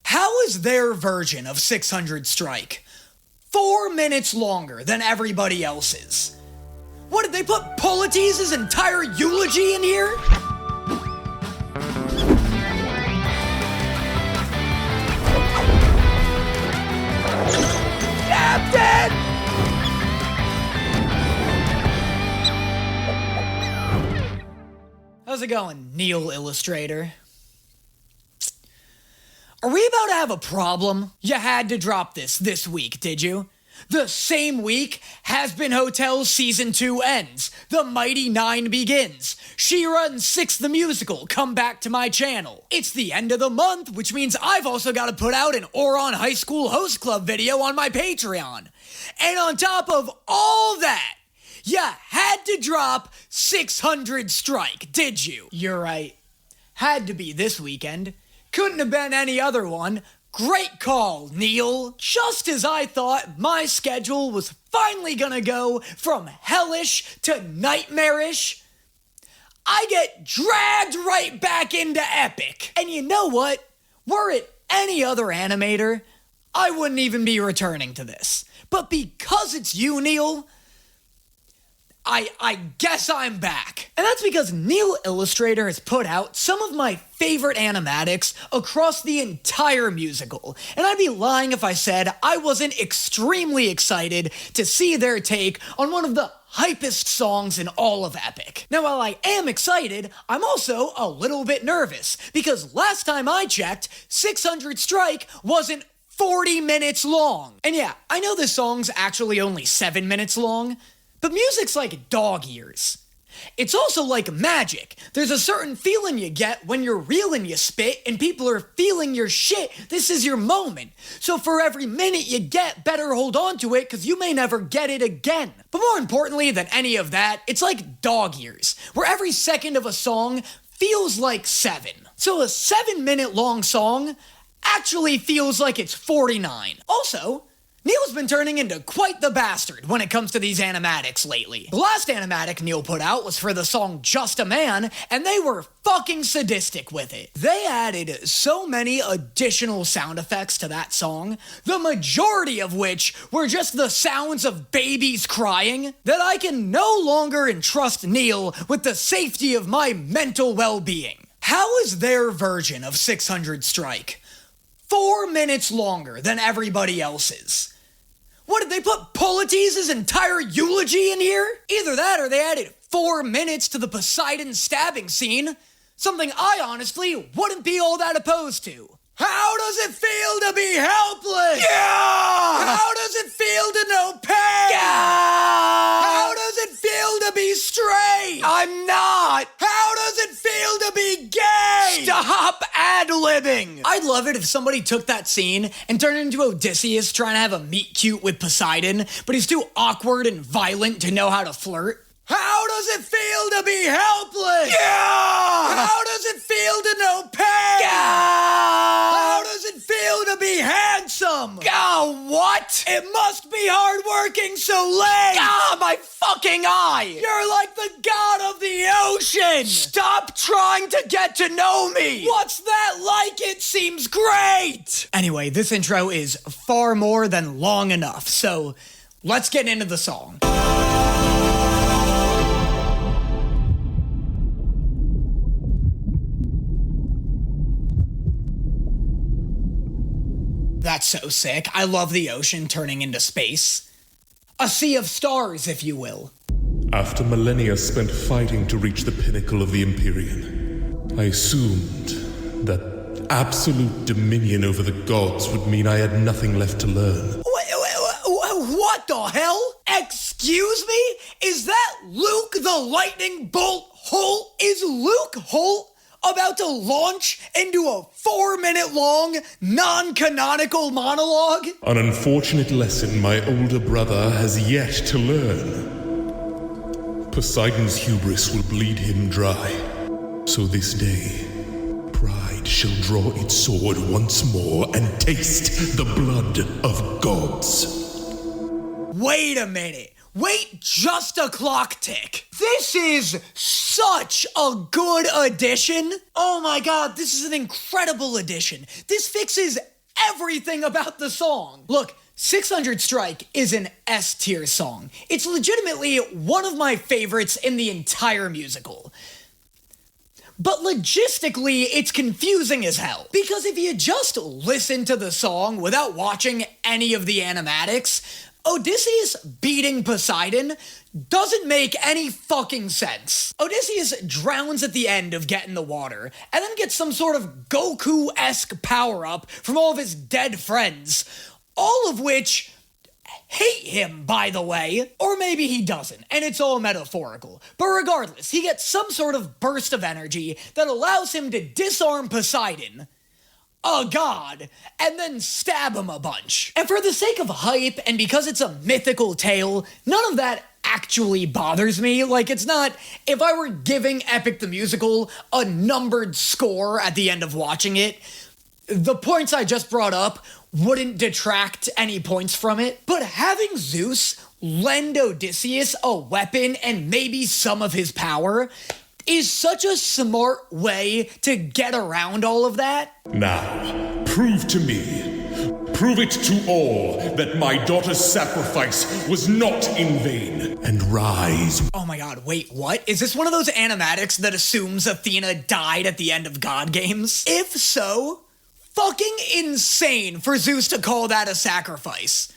How is their version of 600 Strike 4 minutes longer than everybody else's? What, did they put Polite's entire eulogy in here? Captain! How's it going, Neal Illustrator? Are we about to have a problem? You had to drop this week, did you? The same week Has-Been Hotel's Season 2 ends. The Mighty Nine begins. She-Ra and Six the Musical come back to my channel. It's the end of the month, which means I've also got to put out an Oron High School Host Club video on my Patreon. And on top of all that, you had to drop 600 Strike, did you? You're right. Had to be this weekend. Couldn't have been any other one. Great call, Neal. Just as I thought my schedule was finally gonna go from hellish to nightmarish, I get dragged right back into epic. And you know what? Were it any other animator, I wouldn't even be returning to this. But because it's you, Neal, I guess I'm back. And that's because Neal Illustrator has put out some of my favorite animatics across the entire musical. And I'd be lying if I said I wasn't extremely excited to see their take on one of the hypest songs in all of Epic. Now, while I am excited, I'm also a little bit nervous, because last time I checked, 600 Strike wasn't 40 minutes long. And yeah, I know this song's actually only 7 minutes long, but music's like dog ears. It's also like magic. There's a certain feeling you get when you're reeling your spit and people are feeling your shit. This is your moment. So for every minute you get, better hold on to it, because you may never get it again. But more importantly than any of that, it's like dog ears, where every second of a song feels like 7. So a 7-minute long song actually feels like it's 49. Also, Neal's been turning into quite the bastard when it comes to these animatics lately. The last animatic Neal put out was for the song Just a Man, and they were fucking sadistic with it. They added so many additional sound effects to that song, the majority of which were just the sounds of babies crying, that I can no longer entrust Neal with the safety of my mental well-being. How is their version of 600 Strike 4 minutes longer than everybody else's? What, did they put Polite's entire eulogy in here? Either that or they added 4 minutes to the Poseidon stabbing scene, something I honestly wouldn't be all that opposed to. How does it feel to be helpless? Yeah! How does it feel to know pain? Yeah! How does it feel to be straight? I'm not! How does it feel to be gay? Stop ad-libbing! I'd love it if somebody took that scene and turned it into Odysseus trying to have a meet-cute with Poseidon, but he's too awkward and violent to know how to flirt. How does it feel to be helpless? Yeah! How does it feel to know pain? Yeah! How does it feel to be handsome? What? It must be hard-working so late! My fucking eye! You're like the god of the ocean! Stop trying to get to know me! What's that like? It seems great! Anyway, this intro is far more than long enough, so let's get into the song. That's so sick. I love the ocean turning into space. A sea of stars, if you will. After millennia spent fighting to reach the pinnacle of the Empyrean, I assumed that absolute dominion over the gods would mean I had nothing left to learn. What the hell? Excuse me? Is that Luke the Lightning Bolt Holt? Is Luke Holt about to launch into a 4-minute long, non-canonical monologue? An unfortunate lesson my older brother has yet to learn. Poseidon's hubris will bleed him dry. So this day, pride shall draw its sword once more and taste the blood of gods. Wait a minute. Wait just a clock tick. This is such a good addition. Oh my god, this is an incredible addition. This fixes everything about the song. Look, 600 Strike is an S-tier song. It's legitimately one of my favorites in the entire musical. But logistically, it's confusing as hell. Because if you just listen to the song without watching any of the animatics, Odysseus beating Poseidon doesn't make any fucking sense. Odysseus drowns at the end of Get in the Water, and then gets some sort of Goku-esque power-up from all of his dead friends, all of which hate him, by the way. Or maybe he doesn't, and it's all metaphorical. But regardless, he gets some sort of burst of energy that allows him to disarm Poseidon, a god, and then stab him a bunch. And for the sake of hype, and because it's a mythical tale, none of that actually bothers me. Like, it's not, if I were giving Epic the Musical a numbered score at the end of watching it, the points I just brought up wouldn't detract any points from it. But having Zeus lend Odysseus a weapon and maybe some of his power is such a smart way to get around all of that. Now, prove to me, prove it to all, that my daughter's sacrifice was not in vain, and rise. Oh my god, wait, what? Is this one of those animatics that assumes Athena died at the end of God Games? If so, fucking insane for Zeus to call that a sacrifice.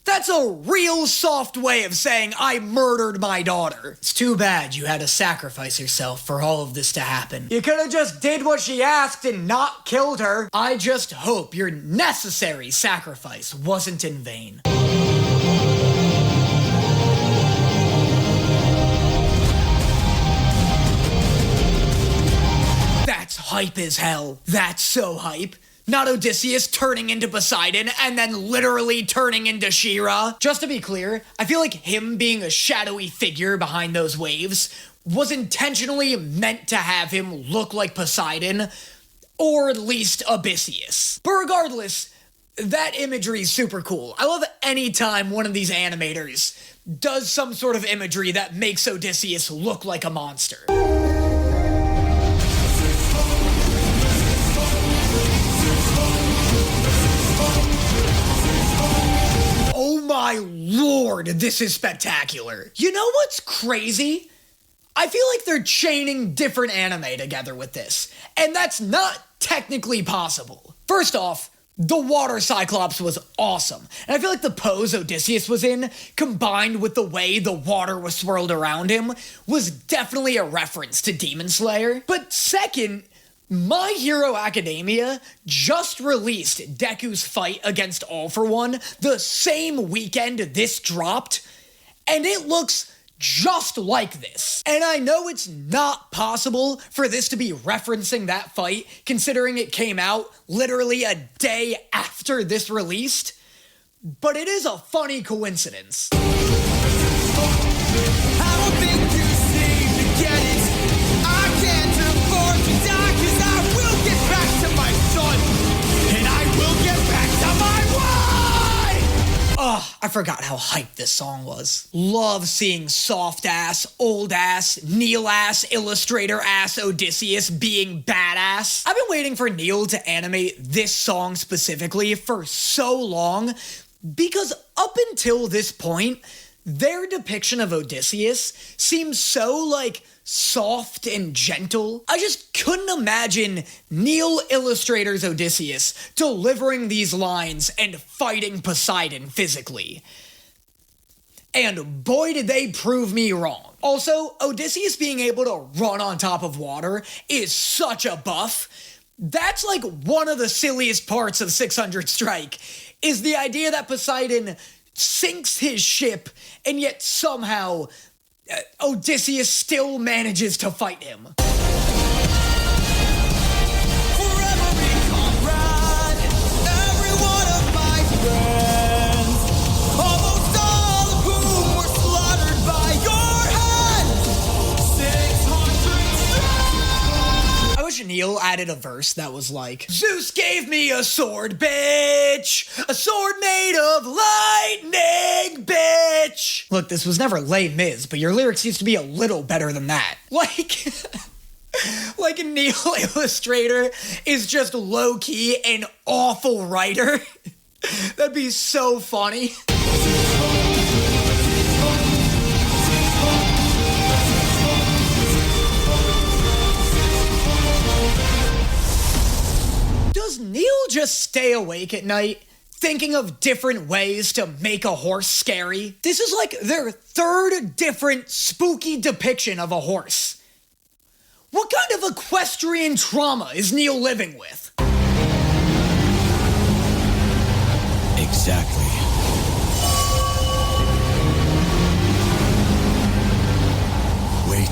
That's a real soft way of saying I murdered my daughter. It's too bad you had to sacrifice yourself for all of this to happen. You could have just did what she asked and not killed her. I just hope your necessary sacrifice wasn't in vain. That's hype as hell. That's so hype. Not Odysseus turning into Poseidon and then literally turning into She-Ra. Just to be clear, I feel like him being a shadowy figure behind those waves was intentionally meant to have him look like Poseidon, or at least Odysseus. But regardless, that imagery is super cool. I love any time one of these animators does some sort of imagery that makes Odysseus look like a monster. My lord, this is spectacular. You know what's crazy? I feel like they're chaining different anime together with this, and that's not technically possible. First off, the water Cyclops was awesome, and I feel like the pose Odysseus was in, combined with the way the water was swirled around him, was definitely a reference to Demon Slayer. But second, My Hero Academia just released Deku's fight against All For One the same weekend this dropped, and it looks just like this. And I know it's not possible for this to be referencing that fight, considering it came out literally a day after this released, but it is a funny coincidence. I don't think you seem to get it. I can't afford to die, 'cause I will get back to my son, and I will get back to my wife! Ugh, I forgot how hyped this song was. Love seeing soft-ass, old-ass, Neal-ass, Illustrator-ass Odysseus being badass. I've been waiting for Neal to animate this song specifically for so long, because up until this point, their depiction of Odysseus seems so, like, soft and gentle. I just couldn't imagine Neal Illustrator's Odysseus delivering these lines and fighting Poseidon physically. And boy did they prove me wrong. Also, Odysseus being able to run on top of water is such a buff. That's like one of the silliest parts of 600 Strike, is the idea that Poseidon sinks his ship, and yet somehow Odysseus still manages to fight him. For every comrade, every one of my friends, almost all of whom were slaughtered by your hand, 600 strong! I wish Neal added a verse that was like, Zeus gave me a sword, bitch! A sword made of lightning, bitch! Look, this was never Les Mis, but your lyrics used to be a little better than that. Like, Like Neal Illustrator is just low-key an awful writer. That'd be so funny. Does Neal just stay awake at night, thinking of different ways to make a horse scary? This is like their third different spooky depiction of a horse. What kind of equestrian trauma is Neal living with? Exactly. Wait.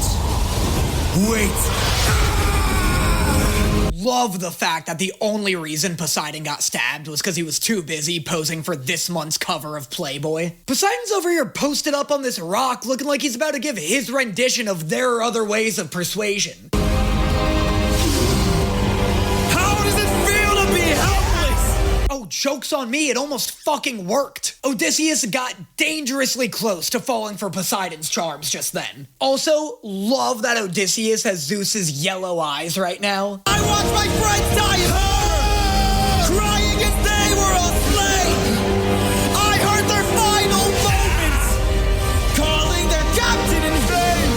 Love the fact that the only reason Poseidon got stabbed was because he was too busy posing for this month's cover of Playboy. Poseidon's over here posted up on this rock looking like he's about to give his rendition of There Are Other Ways of Persuasion. How does it feel to be helpless? Oh, joke's on me, it almost fucking worked. Odysseus got dangerously close to falling for Poseidon's charms just then. Also, love that Odysseus has Zeus's yellow eyes right now. I watched my friends die in horror, crying as they were all slain. I heard their final moments, calling their captain in vain.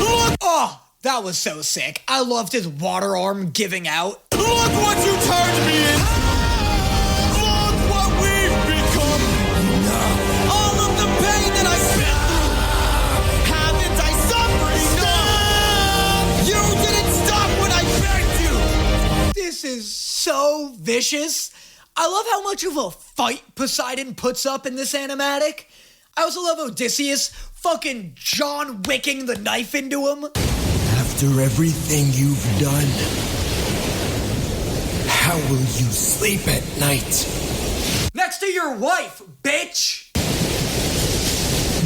Look, Oh, that was so sick. I loved his water arm giving out. look what you turned me into. Look what we've become. All of the pain that I've been through. Haven't I suffered enough? You didn't stop when I begged you. This is so vicious. I love how much of a fight Poseidon puts up in this animatic. I also love Odysseus fucking John Wicking the knife into him. After everything you've done, how will you sleep at night? Next to your wife, bitch!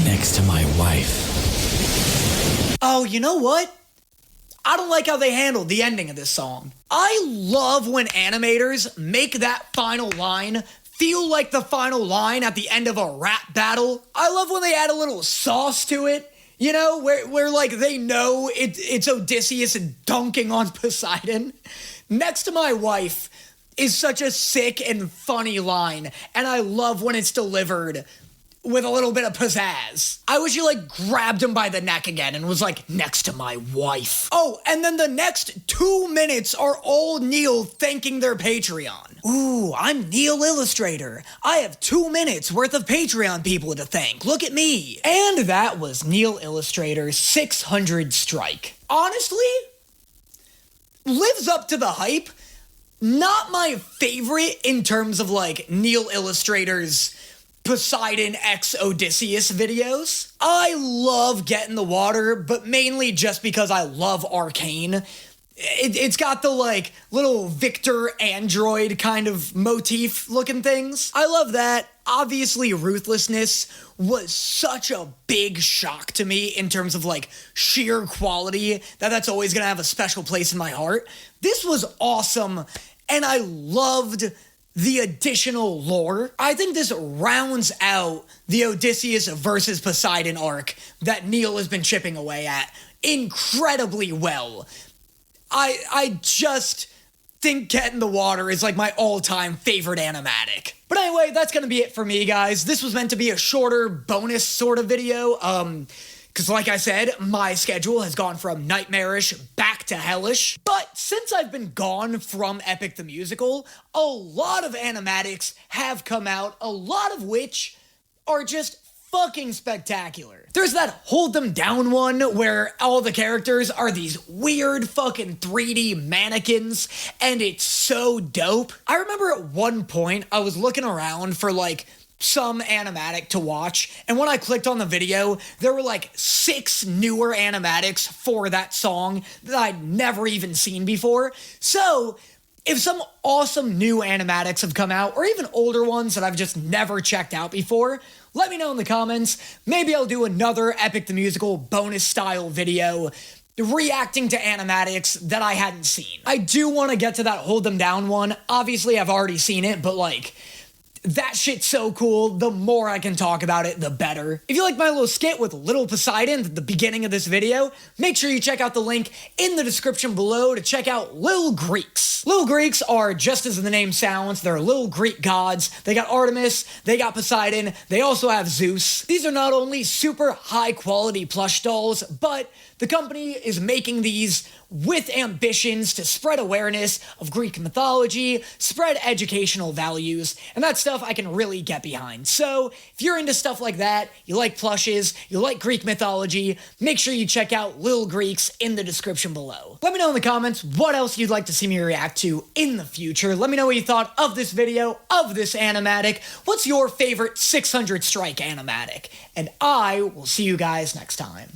Next to my wife. Oh, you know what? I don't like how they handled the ending of this song. I love when animators make that final line feel like the final line at the end of a rap battle. I love when they add a little sauce to it. You know, where like they know it's Odysseus dunking on Poseidon. Next to my wife is such a sick and funny line, and I love when it's delivered with a little bit of pizzazz. I wish you like grabbed him by the neck again and was like, next to my wife. Oh, and then the next 2 minutes are all Neal thanking their Patreon. Ooh, I'm Neal Illustrator. I have 2 minutes worth of Patreon people to thank. Look at me. And that was Neal Illustrator's 600 strike. Honestly, lives up to the hype. Not my favorite in terms of like Neal Illustrator's Poseidon x Odysseus videos. I love Get in the Water, but mainly just because I love Arcane. It's got the like little Victor android kind of motif looking things. I love that. Obviously, Ruthlessness was such a big shock to me in terms of like sheer quality that's always gonna have a special place in my heart. This was awesome, and I loved the additional lore. I think this rounds out the Odysseus versus Poseidon arc that Neal has been chipping away at incredibly well. I just think Get in the Water is like my all-time favorite animatic. But anyway, that's gonna be it for me, guys. This was meant to be a shorter bonus sort of video, because like I said, my schedule has gone from nightmarish back to hellish. But since I've been gone from Epic the Musical, a lot of animatics have come out, a lot of which are just fucking spectacular. There's that Hold Them Down one where all the characters are these weird fucking 3D mannequins, and it's so dope. I remember at one point I was looking around for like some animatic to watch, and when I clicked on the video, there were like 6 newer animatics for that song that I'd never even seen before. So if some awesome new animatics have come out, or even older ones that I've just never checked out before, let me know in the comments. Maybe I'll do another Epic the Musical bonus style video reacting to animatics that I hadn't seen. I do want to get to that Hold Them Down one. Obviously, I've already seen it, but like, that shit's so cool. The more I can talk about it, the better. If you like my little skit with Little Poseidon at the beginning of this video, make sure you check out the link in the description below to check out Little Greeks. Little Greeks are, just as the name sounds, they're little Greek gods. They got Artemis, they got Poseidon, they also have Zeus. These are not only super high quality plush dolls, but the company is making these with ambitions to spread awareness of Greek mythology, spread educational values, and that stuff I can really get behind. So, if you're into stuff like that, you like plushes, you like Greek mythology, make sure you check out Little Greeks in the description below. Let me know in the comments what else you'd like to see me react to in the future. Let me know what you thought of this video, of this animatic. What's your favorite 600 strike animatic? And I will see you guys next time.